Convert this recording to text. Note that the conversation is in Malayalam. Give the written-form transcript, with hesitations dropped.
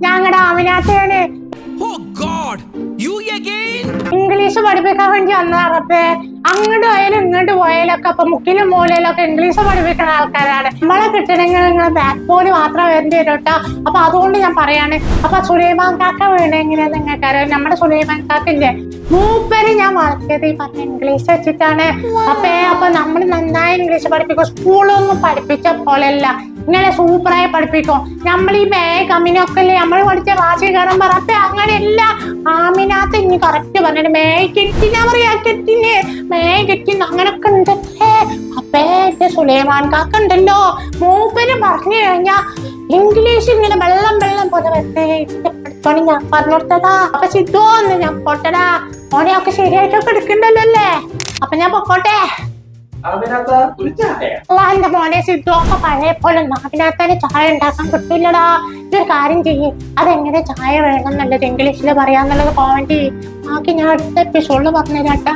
ഞങ്ങളുടെ ആമിനാത്തയാണ്. ഇംഗ്ലീഷ് പഠിപ്പിക്കാൻ വേണ്ടി വന്നറപ്പേ. അങ്ങോട്ട് പോയാലും ഇങ്ങോട്ട് പോയാലൊക്കെ അപ്പൊ മുക്കിലും മൂലയിലൊക്കെ ഇംഗ്ലീഷ് പഠിപ്പിക്കുന്ന ആൾക്കാരാണ്. നമ്മളെ കിട്ടണമെങ്കിൽ നിങ്ങൾ ബാക്ക് ബോൺ മാത്രം വരേണ്ടി വരും കേട്ടോ. അപ്പൊ അതുകൊണ്ട് ഞാൻ പറയാണ്. അപ്പൊ സുലൈമാൻ കാക്ക വീട് എങ്ങനെയാന്ന് നിങ്ങൾക്കറിയാം. നമ്മുടെ സുലൈമാൻ കാക്കില്ലേ, മൂപ്പര് ഞാൻ വളർത്തിയത് ഈ പറഞ്ഞ ഇംഗ്ലീഷ് വെച്ചിട്ടാണ്. അപ്പൊ നമ്മൾ നന്നായി ഇംഗ്ലീഷ് പഠിപ്പിക്കും. സ്കൂളൊന്നും പഠിപ്പിച്ച പോലെയല്ല, ഇങ്ങനെ സൂപ്പറായി പഠിപ്പിക്കും. നമ്മൾ ഈ അമിനൊക്കെ അല്ലേ നമ്മൾ പഠിച്ച ഭാഷ കയറാൻ പറ. അങ്ങനെയല്ല, ആമിനാത്ത് ഇനി കറക്റ്റ് പറഞ്ഞിട്ട് കെട്ടിനാ പറയാ, കെട്ടിന് അങ്ങനൊക്കെ ഉണ്ട്. അപ്പേ എന്റെ സുലൈമാൻ കാക്ക ഉണ്ടല്ലോ, മൂപ്പര് പറഞ്ഞു കഴിഞ്ഞാ ഇംഗ്ലീഷ് ഇങ്ങനെ വെള്ളം പോലെ വെറുതെ പഠിത്തോണി ഞാൻ പറഞ്ഞു കൊടുത്തതാ. അപ്പൊ സിദ്ധുവോന്ന് ഞാൻ പൊട്ടടാ, ഓനെയൊക്കെ ശരിയായിട്ടൊക്കെ എടുക്കണ്ടല്ലോ അല്ലേ. അപ്പൊ ഞാൻ പൊക്കോട്ടെ. എന്റെ മോനെ സിദ്ധുവൊക്കെ പഴയ പോലെ നാട്ടിനകത്തന്നെ ചായ ഉണ്ടാക്കാൻ കിട്ടില്ലടാ. ഇതൊരു കാര്യം ചെയ്യേ, അതെങ്ങനെ ചായ വേണം എന്നുള്ളത് ഇംഗ്ലീഷിൽ പറയാന്നുള്ളത് കോമന്റ് ബാക്കി ഞാൻ അടുത്ത എപ്പിസോഡിൽ പറഞ്ഞുതരാട്ടാ.